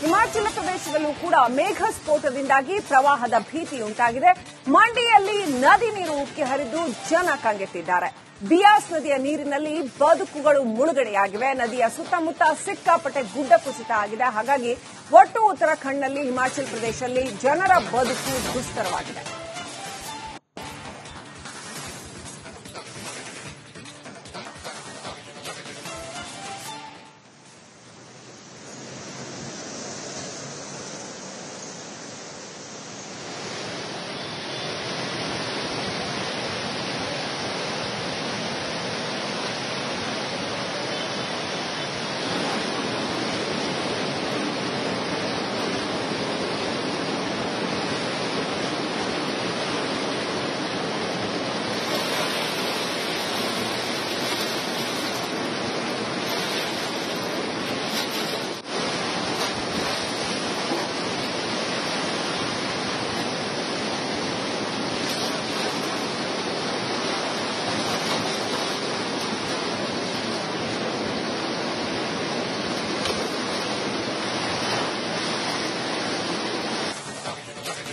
ಹಿಮಾಚಲ ಪ್ರದೇಶದಲ್ಲೂ ಕೂಡ ಮೇಘ ಸ್ಫೋಟದಿಂದಾಗಿ ಪ್ರವಾಹದ ಭೀತಿ ಉಂಟಾಗಿದೆ. ಮಂಡಿಯಲ್ಲಿ ನದಿ ನೀರು ಉಕ್ಕಿ ಹರಿದು ಜನ ಕಂಗೆಟ್ಟಿದ್ದಾರೆ. ಬಿಯಾಸ್ ನದಿಯ ನೀರಿನಲ್ಲಿ ಬದುಕುಗಳು ಮುಳುಗಡೆಯಾಗಿವೆ. ನದಿಯ ಸುತ್ತಮುತ್ತ ಸಿಕ್ಕಾಪಟ್ಟೆ ಗುಡ್ಡ ಕುಸಿತ ಆಗಿದೆ. ಹಾಗಾಗಿ ಒಟ್ಟು ಉತ್ತರಾಖಂಡ್ನಲ್ಲಿ ಹಿಮಾಚಲ ಪ್ರದೇಶದಲ್ಲಿ ಜನರ ಬದುಕು ದುಸ್ತರವಾಗಿದೆ.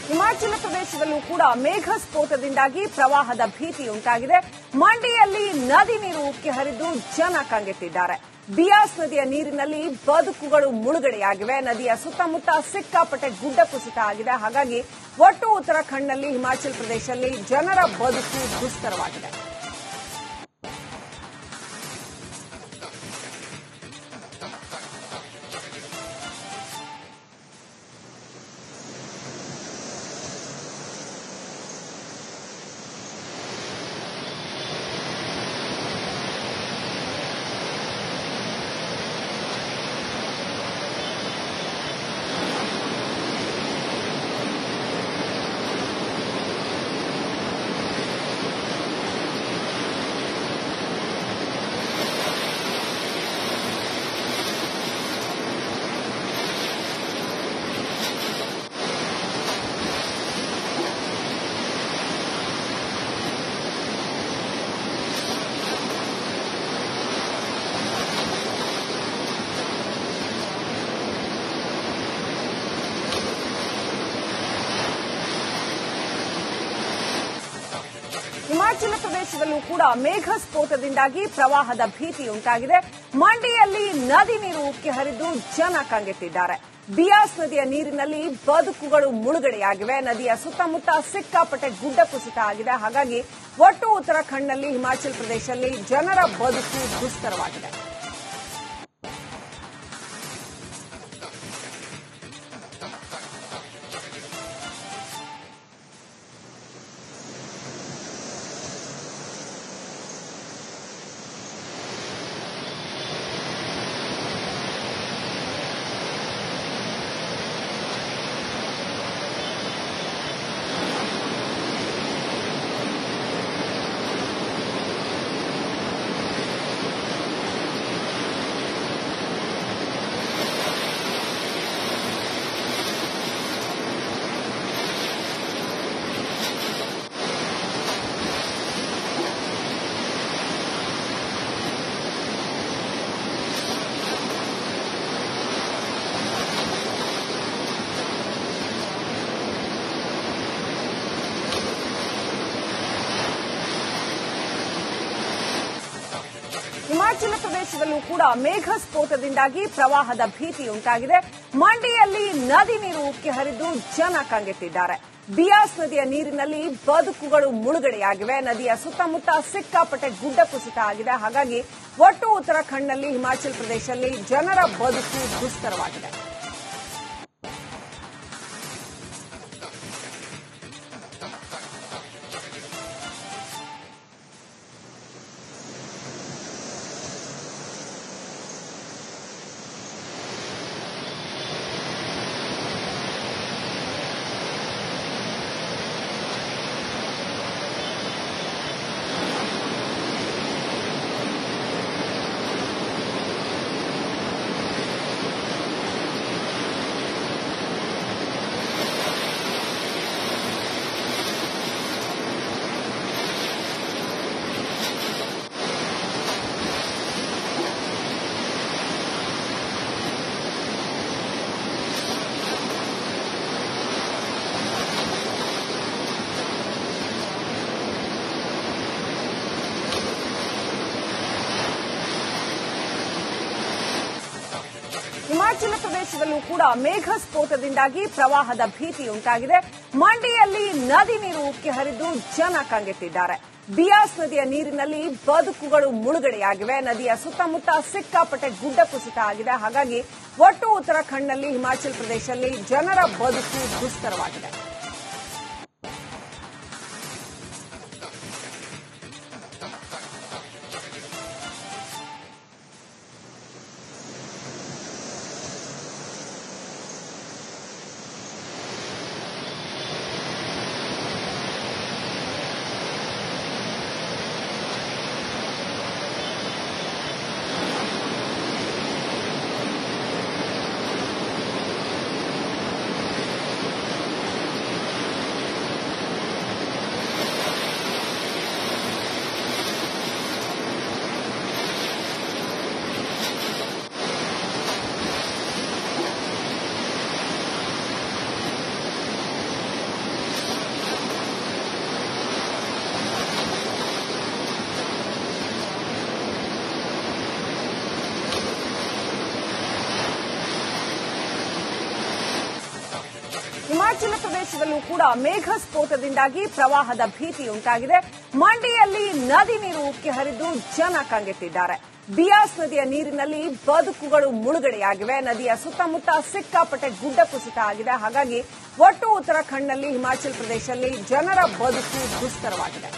ಹಿಮಾಚಲ ಪ್ರದೇಶದಲ್ಲೂ ಕೂಡ ಮೇಘ ಸ್ಫೋಟದಿಂದಾಗಿ ಪ್ರವಾಹದ ಭೀತಿ ಉಂಟಾಗಿದೆ. ಮಂಡಿಯಲ್ಲಿ ನದಿ ನೀರು ಉಕ್ಕಿ ಹರಿದು ಜನ ಕಂಗೆಟ್ಟಿದ್ದಾರೆ. ಬಿಯಾಸ್ ನದಿಯ ನೀರಿನಲ್ಲಿ ಬದುಕುಗಳು ಮುಳುಗಡೆಯಾಗಿವೆ. ನದಿಯ ಸುತ್ತಮುತ್ತ ಸಿಕ್ಕಾಪಟ್ಟೆ ಗುಡ್ಡ ಕುಸಿತ ಆಗಿದೆ. ಹಾಗಾಗಿ ಒಟ್ಟು ಉತ್ತರಾಖಂಡ್ನಲ್ಲಿ ಹಿಮಾಚಲ ಪ್ರದೇಶದಲ್ಲಿ ಜನರ ಬದುಕು ದುಸ್ತರವಾಗಿದೆ. ಹಿಮಾಚಲ ಪ್ರದೇಶದಲ್ಲೂ ಕೂಡ ಮೇಘ ಸ್ಫೋಟದಿಂದಾಗಿ ಪ್ರವಾಹದ ಭೀತಿ ಉಂಟಾಗಿದೆ. ಮಂಡಿಯಲ್ಲಿ ನದಿ ನೀರು ಉಕ್ಕಿ ಹರಿದು ಜನ ಕಂಗೆಟ್ಟಿದ್ದಾರೆ. ಬಿಯಾಸ್ ನದಿಯ ನೀರಿನಲ್ಲಿ ಬದುಕುಗಳು ಮುಳುಗಡೆಯಾಗಿವೆ. ನದಿಯ ಸುತ್ತಮುತ್ತ ಸಿಕ್ಕಾಪಟ್ಟೆ ಗುಡ್ಡ ಕುಸಿತ ಆಗಿದೆ. ಹಾಗಾಗಿ ಒಟ್ಟು ಉತ್ತರಾಖಂಡ್ನಲ್ಲಿ ಹಿಮಾಚಲ ಪ್ರದೇಶದಲ್ಲಿ ಜನರ ಬದುಕು ದುಸ್ತರವಾಗಿದೆ. ಹಿಮಾಚಲ ಪ್ರದೇಶದಲ್ಲೂ ಕೂಡ ಮೇಘ ಸ್ಫೋಟದಿಂದಾಗಿ ಪ್ರವಾಹದ ಭೀತಿ ಉಂಟಾಗಿದೆ. ಮಂಡಿಯಲ್ಲಿ ನದಿ ನೀರು ಉಕ್ಕಿ ಹರಿದು ಜನ ಕಂಗೆಟ್ಟಿದ್ದಾರೆ. ಬಿಯಾಸ್ ನದಿಯ ನೀರಿನಲ್ಲಿ ಬದುಕುಗಳು ಮುಳುಗಡೆಯಾಗಿವೆ. ನದಿಯ ಸುತ್ತಮುತ್ತ ಸಿಕ್ಕಾಪಟ್ಟೆ ಗುಡ್ಡ ಕುಸಿತ ಆಗಿದೆ. ಹಾಗಾಗಿ ಒಟ್ಟು ಉತ್ತರಾಖಂಡ್ನಲ್ಲಿ ಹಿಮಾಚಲ ಪ್ರದೇಶದಲ್ಲಿ ಜನರ ಬದುಕು ದುಸ್ತರವಾಗಿದೆ. ಹಿಮಾಚಲ ಪ್ರದೇಶದಲ್ಲೂ ಕೂಡ ಮೇಘ ಸ್ಫೋಟದಿಂದಾಗಿ ಪ್ರವಾಹದ ಭೀತಿ ಉಂಟಾಗಿದೆ. ಮಂಡಿಯಲ್ಲಿ ನದಿ ನೀರು ಉಕ್ಕಿ ಹರಿದು ಜನ ಕಂಗೆಟ್ಟಿದ್ದಾರೆ. ಬಿಯಾಸ್ ನದಿಯ ನೀರಿನಲ್ಲಿ ಬದುಕುಗಳು ಮುಳುಗಡೆಯಾಗಿವೆ. ನದಿಯ ಸುತ್ತಮುತ್ತ ಸಿಕ್ಕಾಪಟ್ಟೆ ಗುಡ್ಡ ಕುಸಿತ ಆಗಿದೆ. ಹಾಗಾಗಿ ಒಟ್ಟು ಉತ್ತರಾಖಂಡ್ನಲ್ಲಿ ಹಿಮಾಚಲ ಪ್ರದೇಶದಲ್ಲಿ ಜನರ ಬದುಕು ದುಸ್ತರವಾಗಿದೆ. ಹಿಮಾಚಲ ಪ್ರದೇಶದಲ್ಲೂ ಕೂಡ ಮೇಘ ಸ್ಫೋಟದಿಂದಾಗಿ ಪ್ರವಾಹದ ಭೀತಿ ಉಂಟಾಗಿದೆ. ಮಂಡಿಯಲ್ಲಿ ನದಿ ನೀರು ಉಕ್ಕಿ ಹರಿದು ಜನ ಕಂಗೆಟ್ಟಿದ್ದಾರೆ. ಬಿಯಾಸ್ ನದಿಯ ನೀರಿನಲ್ಲಿ ಬದುಕುಗಳು ಮುಳುಗಡೆಯಾಗಿವೆ. ನದಿಯ ಸುತ್ತಮುತ್ತ ಸಿಕ್ಕಾಪಟ್ಟೆ ಗುಡ್ಡ ಕುಸಿತ ಆಗಿದೆ. ಹಾಗಾಗಿ ಒಟ್ಟು ಉತ್ತರಾಖಂಡ್ನಲ್ಲಿ ಹಿಮಾಚಲ ಪ್ರದೇಶದಲ್ಲಿ ಜನರ ಬದುಕು ದುಸ್ತರವಾಗಿದೆ.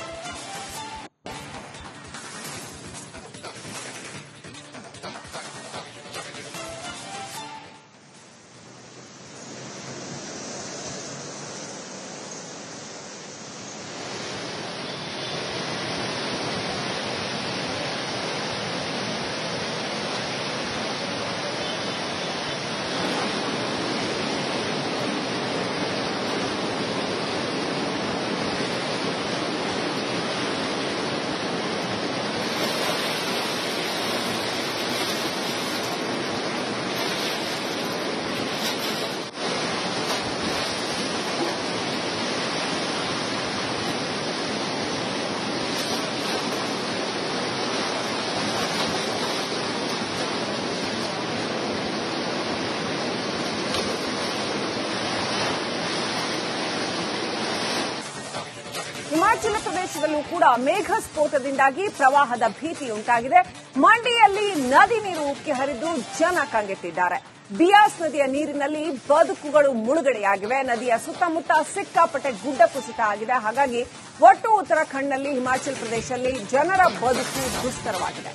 ಹಿಮಾಚಲ ಪ್ರದೇಶದಲ್ಲೂ ಕೂಡ ಮೇಘ ಸ್ಫೋಟದಿಂದಾಗಿ ಪ್ರವಾಹದ ಭೀತಿ ಉಂಟಾಗಿದೆ. ಮಂಡಿಯಲ್ಲಿ ನದಿ ನೀರು ಉಕ್ಕಿ ಹರಿದು ಜನ ಕಂಗೆಟ್ಟಿದ್ದಾರೆ. ಬಿಯಾಸ್ ನದಿಯ ನೀರಿನಲ್ಲಿ ಬದುಕುಗಳು ಮುಳುಗಡೆಯಾಗಿವೆ. ನದಿಯ ಸುತ್ತಮುತ್ತ ಸಿಕ್ಕಾಪಟ್ಟೆ ಗುಡ್ಡ ಕುಸಿತ ಆಗಿದೆ. ಹಾಗಾಗಿ ಒಟ್ಟು ಉತ್ತರಾಖಂಡ್ನಲ್ಲಿ ಹಿಮಾಚಲ ಪ್ರದೇಶದಲ್ಲಿ ಜನರ ಬದುಕು ದುಸ್ತರವಾಗಿದೆ.